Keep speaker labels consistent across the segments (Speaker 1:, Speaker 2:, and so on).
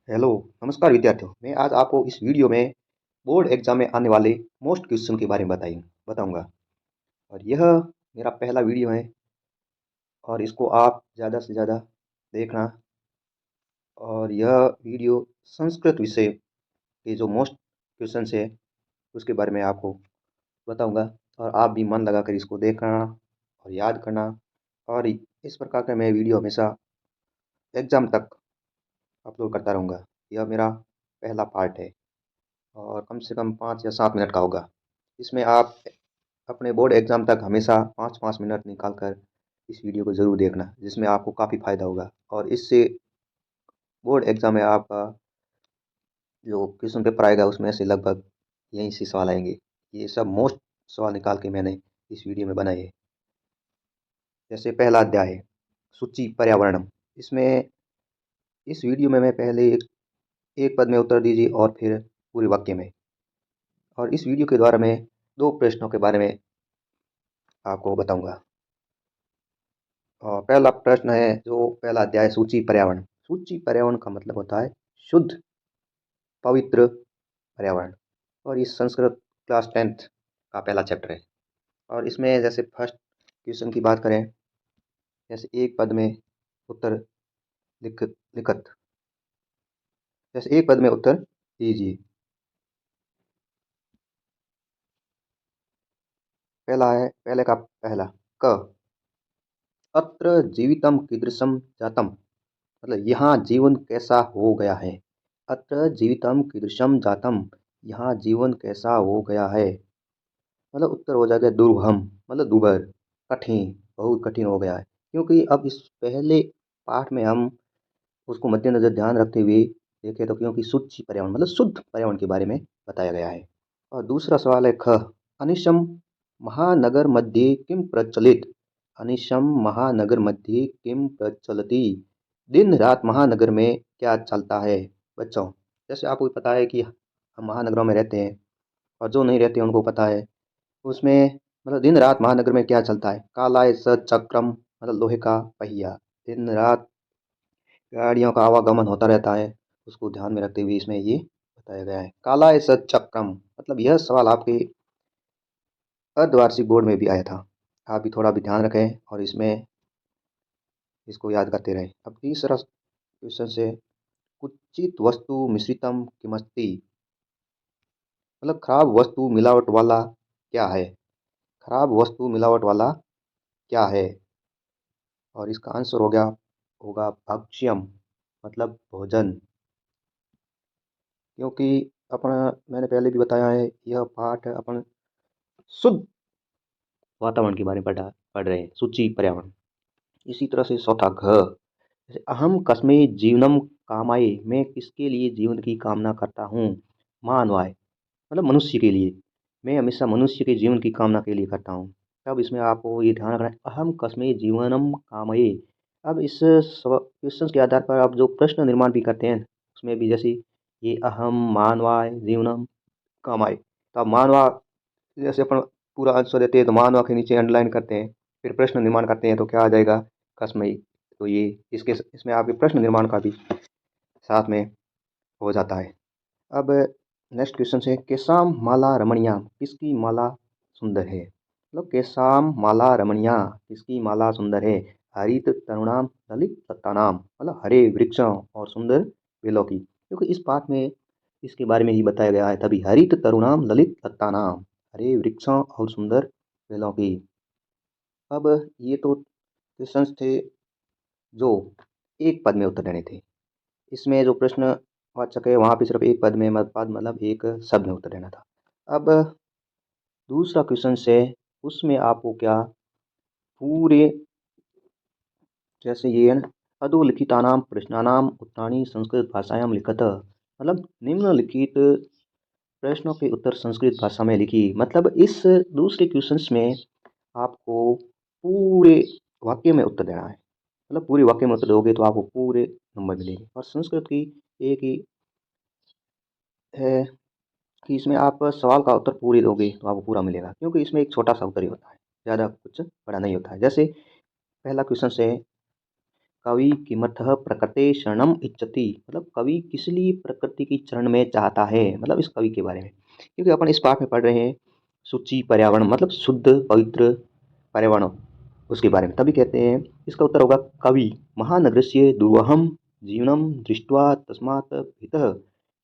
Speaker 1: Hello, नमस्कार विद्यार्थियों। मैं आज आपको इस वीडियो में बोर्ड एग्जाम में आने वाले मोस्ट क्वेश्चन के बारे में बताऊंगा। और यह मेरा पहला वीडियो है और इसको आप ज़्यादा से ज़्यादा देखना। और यह वीडियो संस्कृत विषय के जो मोस्ट क्वेश्चन है उसके बारे में आपको बताऊंगा। और आप भी मन लगाकर इसको देखना और याद करना। और इस प्रकार का मैं वीडियो हमेशा एग्ज़ाम तक अपलोड करता रहूँगा। यह मेरा पहला पार्ट है और कम से कम 5 या 7 मिनट का होगा। इसमें आप अपने बोर्ड एग्ज़ाम तक हमेशा 5-5 मिनट निकाल कर इस वीडियो को ज़रूर देखना, जिसमें आपको काफ़ी फ़ायदा होगा। और इससे बोर्ड एग्ज़ाम में आपका जो क्वेश्चन पेपर आएगा उसमें से लगभग यहीं से सवाल आएंगे। ये सब मोस्ट सवाल निकाल के मैंने इस वीडियो में बनाए हैं। जैसे पहला अध्याय है सूची पर्यावरणम। इसमें इस वीडियो में मैं पहले एक पद में उत्तर दीजिए और फिर पूरे वाक्य में। और इस वीडियो के द्वारा मैं 2 प्रश्नों के बारे में आपको बताऊंगा। और पहला प्रश्न है जो पहला अध्याय सूची पर्यावरण। सूची पर्यावरण का मतलब होता है शुद्ध पवित्र पर्यावरण। और इस संस्कृत क्लास 10th का पहला चैप्टर है। और इसमें जैसे फर्स्ट क्वेश्चन की बात करें, जैसे एक पद में उत्तर लिखत। जैसे एक पद में उत्तर दीजिए। पहला है पहले का पहला क अत्र जीवितम कीदृशम जातम। मतलब यहाँ जीवन कैसा हो गया है। अत्र जीवितम कीदृशम जातम, यहाँ जीवन कैसा हो गया है। मतलब उत्तर हो जाएगा दुर्गम, मतलब दुभर, कठिन, बहुत कठिन हो गया है। क्योंकि अब इस पहले पाठ में हम उसको मद्देनजर ध्यान रखते हुए देखें तो क्योंकि शुद्ध पर्यावरण मतलब शुद्ध पर्यावरण के बारे में बताया गया है। और दूसरा सवाल है ख अनिशम महानगर मध्ये किम प्रचलित। अनिशम महानगर मध्ये किम प्रचलति। दिन रात महानगर में क्या चलता है। बच्चों, जैसे आपको पता है कि हम महानगरों में रहते हैं और जो नहीं रहते उनको पता है। उसमें मतलब दिन रात महानगर में क्या चलता है। कालाय स चक्रम, मतलब लोहे का पहिया। दिन रात गाड़ियों का आवागमन होता रहता है, उसको ध्यान में रखते हुए इसमें ये बताया गया है। कालाय स चक्रम, मतलब यह सवाल आपके अर्धवार्षिक बोर्ड में भी आया था। आप भी थोड़ा भी ध्यान रखें और इसमें इसको याद करते रहें। अब तीसरा क्वेश्चन से कुचित वस्तु मिश्रितम किमस्ति। मतलब खराब वस्तु मिलावट वाला क्या है। खराब वस्तु मिलावट वाला क्या है। और इसका आंसर हो गया होगा भक्ष्यम, मतलब भोजन। क्योंकि अपना मैंने पहले भी बताया है यह पाठ अपन शुद्ध वातावरण के बारे में पढ़ रहे हैं, सूची पर्यावरण। इसी तरह से चौथा घ जैसे अहम कस्मे जीवनम कामाये, मैं किसके लिए जीवन की कामना करता हूँ। मानवाय, मतलब मनुष्य के लिए। मैं हमेशा मनुष्य के जीवन की कामना के लिए करता हूँ। तब इसमें आपको ये ध्यान रखना है अहम कस्मे जीवनम कामये। अब इस क्वेश्चन के आधार पर आप जो प्रश्न निर्माण भी करते हैं उसमें भी जैसे ये अहम मानवाय जीवनम कामाय, तो आप मानवा जैसे अपन पूरा आंसर देते हैं तो मानवा के नीचे अंडरलाइन करते हैं, फिर प्रश्न निर्माण करते हैं तो क्या आ जाएगा कस्मई। तो ये इसके इसमें आपके प्रश्न निर्माण का भी साथ में हो जाता है। अब नेक्स्ट क्वेश्चन है केसाम माला रमणीयाम, किसकी माला सुंदर है। मतलब केसाम माला रमणीया, किसकी माला सुंदर है। हरित तरुणाम ललित लतानाम, मतलब हरे वृक्षों और सुंदर बेलों की। क्योंकि इस पाठ में इसके बारे में ही बताया गया है, तभी हरित तरुणाम ललित लतानाम, हरे वृक्षों और सुंदर बेलों की। अब ये तो क्वेश्चंस थे जो एक पद में उत्तर देने थे। इसमें जो प्रश्नवाचक है वहाँ पे सिर्फ एक पद में पद मतलब एक शब्द में उत्तर देना था। अब दूसरा क्वेश्चन है उसमें आपको क्या पूरे जैसे ये है ना अधोलिखितानाम प्रश्नानाम उत्तराणि संस्कृत भाषायां लिखत, मतलब निम्नलिखित प्रश्नों के उत्तर संस्कृत भाषा में लिखी। मतलब इस दूसरे क्वेश्चंस में आपको पूरे वाक्य में उत्तर देना है। मतलब पूरे वाक्य में उत्तर दोगे तो आपको पूरे नंबर मिलेंगे। और संस्कृत की एक ही है कि इसमें आप सवाल का उत्तर पूरे दोगे तो आपको पूरा मिलेगा, क्योंकि इसमें एक छोटा सा उत्तर ही होता है, ज़्यादा कुछ बड़ा नहीं होता है। जैसे पहला क्वेश्चन है कवि किमर्थः प्रकृते शरणम इच्छति, मतलब कवि किस लिए प्रकृति की शरण में चाहता है, मतलब इस कवि के बारे में। क्योंकि अपन इस पाठ में पढ़ रहे हैं शुचि पर्यावरण, मतलब शुद्ध पवित्र पर्यावरण, उसके बारे में, तभी कहते हैं इसका उत्तर होगा कवि महानगरस्य दुर्वहम जीवनम दृष्ट्वा तस्मात् भीतः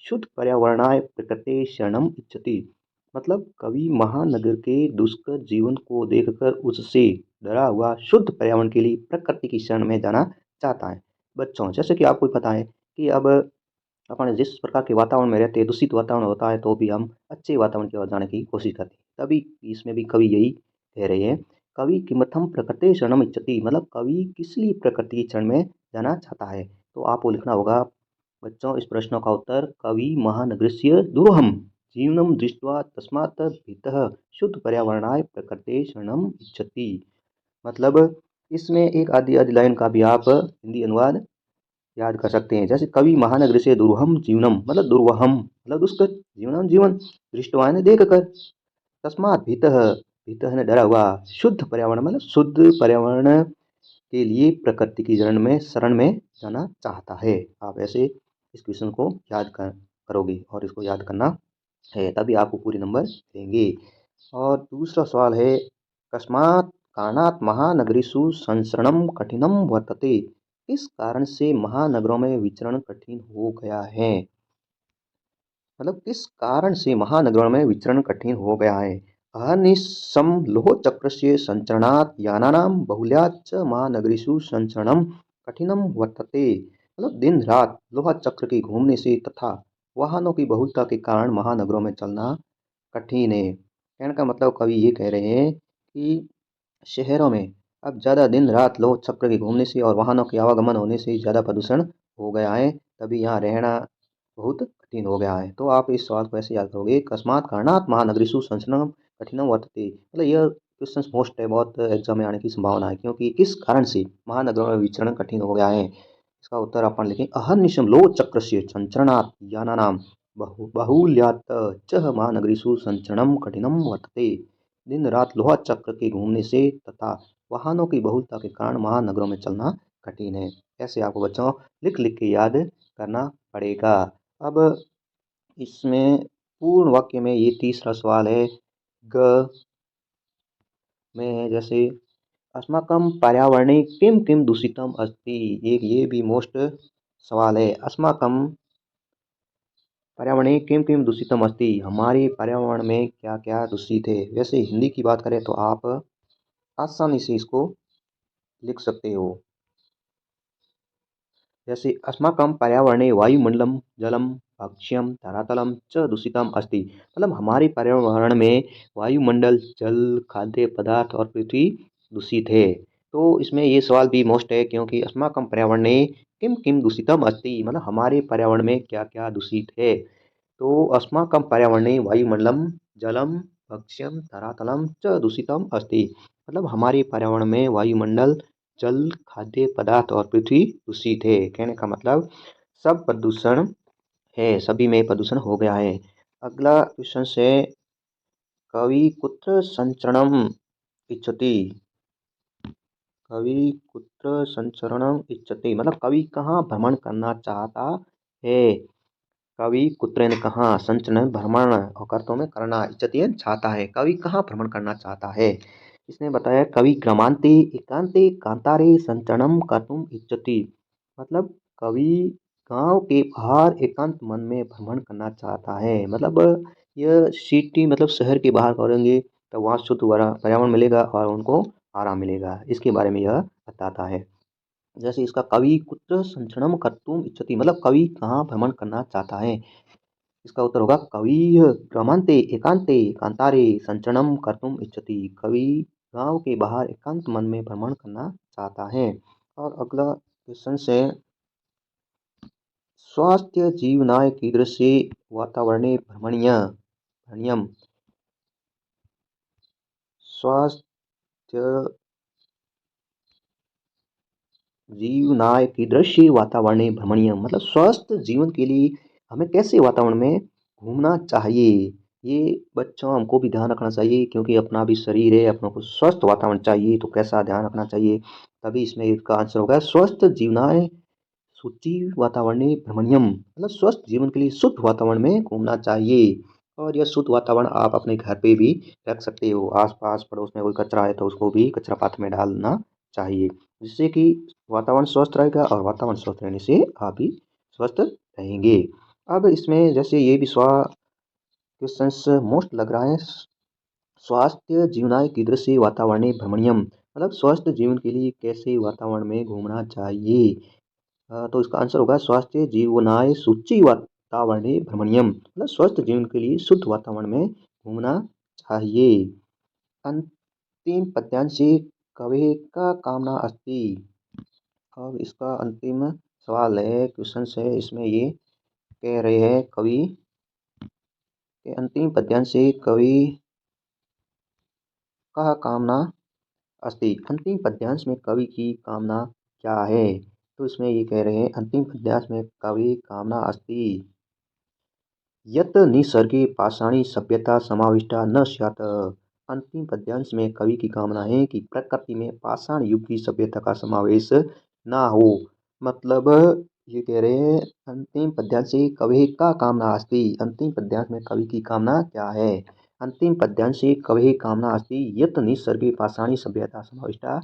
Speaker 1: शुद्ध पर्यावरणाय प्रकृते शरणम इच्छति, मतलब कवि महानगर के दुष्कर जीवन को देखकर उससे डरा हुआ शुद्ध पर्यावरण के लिए प्रकृति की शरण में जाना चाहता है। बच्चों, जैसे कि आपको पता है कि अब अपन जिस प्रकार के वातावरण में रहते हैं, दूषित वातावरण होता है, तो भी हम अच्छे वातावरण की ओर जाने की कोशिश करते हैं। तभी इसमें भी कवि यही कह रहे हैं, कवि किमर्थम प्रकृते शरणम इच्छति, मतलब कवि किस लिए प्रकृति की शरण में जाना चाहता है। तो आपको लिखना होगा बच्चों इस प्रश्न का उत्तर, कवि महानगरस्य दुर्वहम जीवनम दृष्ट्वा तस्मात् भीतः शुद्ध पर्यावरणाय प्रकृते शरणम इच्छति। मतलब इसमें एक आधी आधी लाइन का भी आप हिंदी अनुवाद याद कर सकते हैं। जैसे कवि महानगर से दुर्वहम जीवनम, मतलब दुर्वहम मतलब दुष्कर, जीवनम जीवन, दृष्टवा ने देख कर, तस्मात् भीतः, भीतः ने डरा हुआ, शुद्ध पर्यावरण मतलब शुद्ध पर्यावरण के लिए प्रकृति की शरण में जाना चाहता है। आप ऐसे इस क्वेश्चन को करोगे और इसको याद करना है, तभी आपको पूरे नंबर देंगे। और दूसरा सवाल है, कस्मात् कारणात् महानगरीषु संचरणम कठिनम वर्तते, किस कारण से महानगरों में विचरण कठिन हो गया है, मतलब किस कारण से महानगरों में विचरण कठिन हो गया है। अहर्निशं लोहचक्रस्य संचरणात् यानानां बहुल्याच्च महानगरीषु संचरणम कठिनम वर्तते, मतलब दिन रात लोहा चक्र के घूमने से तथा वाहनों की बहुलता के कारण महानगरों में चलना कठिन है। कहने का मतलब कवि ये कह रहे हैं कि शहरों में अब ज़्यादा दिन रात लोह चक्र के घूमने से और वाहनों के आवागमन होने से ज़्यादा प्रदूषण हो गया है, तभी यहाँ रहना बहुत कठिन हो गया है। तो आप इस सवाल को ऐसे याद करोगे, कस्मात् कारणात् महानगरीषु संचरणम कठिनम वर्तते, मतलब यह क्वेश्चन मोस्ट है, बहुत एग्जाम में आने की संभावना है, क्योंकि किस कारण से महानगरों में विचरण कठिन हो गया है। इसका उत्तर अपन लिखें, अहर्निशम लोह चक्रस्य संचरणात् यानानां बहुल्यात् च महानगरीषु संचरणम कठिनम वर्तते, दिन रात लोहा चक्र के घूमने से तथा वाहनों की बहुलता के कारण महानगरों में चलना कठिन है। ऐसे आपको बच्चों लिख लिख के याद करना पड़ेगा। अब इसमें पूर्ण वाक्य में ये तीसरा सवाल है, ग में है जैसे अस्माकं पर्यावरणे किं किं दूषितम अस्ति, एक ये भी मोस्ट सवाल है, अस्माकं पर्यावरणे किं किं दूषितम अस्ति, हमारे पर्यावरण में क्या क्या दूषित है। वैसे हिंदी की बात करें तो आप आसानी से इसको लिख सकते हो। जैसे अस्माकं पर्यावरणे वायुमंडलम जलम भक्ष्यम धरातलम च दूषितम अस्ति, मतलब हमारे पर्यावरण में वायुमंडल जल खाद्य पदार्थ और पृथ्वी दूषित है। तो इसमें ये सवाल भी मोस्ट है, क्योंकि अस्माकं पर्यावरणे किम किम दूषितम अस्ति, मतलब हमारे पर्यावरण में क्या क्या दूषित है। तो अस्माकं पर्यावरणे वायुमंडलम जलम भक्ष्यम धरातलम च दूषितम अस्ति, मतलब हमारे पर्यावरण में वायुमंडल जल खाद्य पदार्थ और पृथ्वी दूषित है। कहने का मतलब सब प्रदूषण है, सभी में प्रदूषण हो गया है। अगला क्वेश्चन से, कवि कुत्र संचरणम इच्छति, कवि कुत्र संचरणम इच्छति, मतलब कवि कहाँ भ्रमण करना चाहता है। कवि कुत्र ने कहाँ, संचरण भ्रमण और कर्तों में करना, इच्छति चाहता है, कवि कहाँ भ्रमण करना चाहता है। इसने बताया कवि ग्रामांते एकांते कांतारे संचरणम कर्तुम इच्छति, मतलब कवि गांव के बाहर एकांत मन में भ्रमण करना चाहता है, मतलब यह सिटी मतलब शहर के बाहर करेंगे तो वहाँ शुद्ध पर्यावरण मिलेगा और उनको आराम मिलेगा, इसके बारे में यह बताता है। जैसे इसका कवि कुत्र संचरणम कर्तुम इच्छति, मतलब कवि कहाँ भ्रमण करना चाहता है। इसका उत्तर होगा कवि ग्रामांते एकांते कांतारे संचरणम कर्तुम इच्छति, कवि गांव के बाहर एकांत मन में भ्रमण करना चाहता है। और अगला क्वेश्चन से, स्वास्थ्य जीवनाय कीदृशे वातावरणे भ्रमणीयम, स्वास्थ्य जीवनाय कीदृशे वातावरणे भ्रमणीयम, मतलब स्वस्थ जीवन के लिए हमें कैसे वातावरण में घूमना चाहिए। ये बच्चों हमको भी ध्यान रखना चाहिए, क्योंकि अपना भी शरीर है, अपनों को स्वस्थ वातावरण चाहिए। तो कैसा ध्यान रखना चाहिए, तभी इसमें इसका आंसर होगा स्वस्थ जीवनाय शुचि वातावरणे भ्रमणीयम, मतलब स्वस्थ जीवन के लिए शुद्ध वातावरण में घूमना चाहिए। और यह शुद्ध वातावरण आप अपने घर पे भी रख सकते हो। आस-पास पड़ोस में कोई कचरा है तो उसको भी कचरा पात्र में डालना चाहिए, जिससे कि वातावरण स्वस्थ रहेगा, और वातावरण स्वस्थ रहने से आप भी स्वस्थ रहेंगे। अब इसमें जैसे ये भी क्वेश्चंस मोस्ट लग रहा है, स्वास्थ्य जीवनाय कीदृशी वातावरणे भ्रमणीयम, मतलब स्वस्थ जीवन के लिए कैसे वातावरण में घूमना चाहिए। तो इसका आंसर होगा स्वास्थ्य जीवनाय शुचि वातावरणे भ्रमणीयम, मतलब स्वस्थ जीवन के लिए शुद्ध वातावरण में घूमना चाहिए। अंतिम पद्यांशे कवेः का कामना अस्ति। अब इसका अंतिम सवाल है, क्वेश्चन है, इसमें ये कह रहे हैं कवि के अंतिम पद्यांशे कवि का कामना अस्ति, अंतिम पद्यांश में कवि की कामना क्या है। तो इसमें ये कह रहे हैं अंतिम पद्यांश में कवि कामना अस्ति यत् निसर्गे पाषाणी सभ्यता समाविष्टा न स्यात्। अंतिम पद्यांश में कवि की कामना है कि प्रकृति में पाषाण युग की सभ्यता का समावेश ना हो। मतलब ये कह रहे हैं अंतिम पद्यांश से कवि का कामना अस्ति, अंतिम पद्यांश में कवि की कामना क्या है। अंतिम पद्यांश से कवि कामना अस्ति यत् निसर्गे पाषाणी सभ्यता समाविष्टा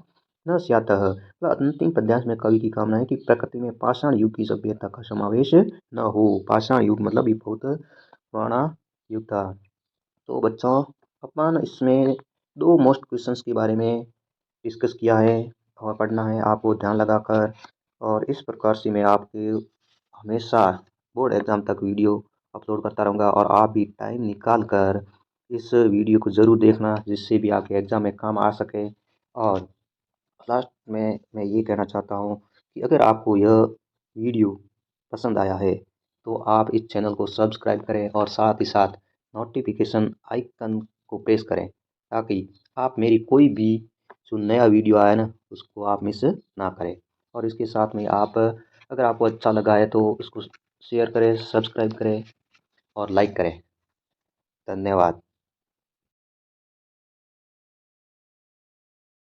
Speaker 1: न स्यात्, मतलब अंतिम पद्यांश में कवि की कामना है कि प्रकृति में पाषाण युग की सभ्यता का समावेश न हो। पाषाण युग मतलब ये बहुत पुराना युग था। तो बच्चों, अपन इसमें 2 मोस्ट क्वेश्चंस के बारे में डिस्कस किया है और पढ़ना है आपको ध्यान लगाकर। और इस प्रकार से मैं आपके हमेशा बोर्ड एग्ज़ाम तक वीडियो अपलोड करता रहूँगा, और आप भी टाइम निकाल कर इस वीडियो को ज़रूर देखना, जिससे भी आपके एग्ज़ाम में काम आ सके। और लास्ट में मैं ये कहना चाहता हूँ कि अगर आपको यह वीडियो पसंद आया है तो आप इस चैनल को सब्सक्राइब करें, और साथ ही साथ नोटिफिकेशन आइकन को प्रेस करें, ताकि आप मेरी कोई भी जो नया वीडियो आया ना उसको आप मिस ना करें। और इसके साथ में आप, अगर आपको अच्छा लगा है तो इसको शेयर करें, सब्सक्राइब करें और लाइक करें। धन्यवाद।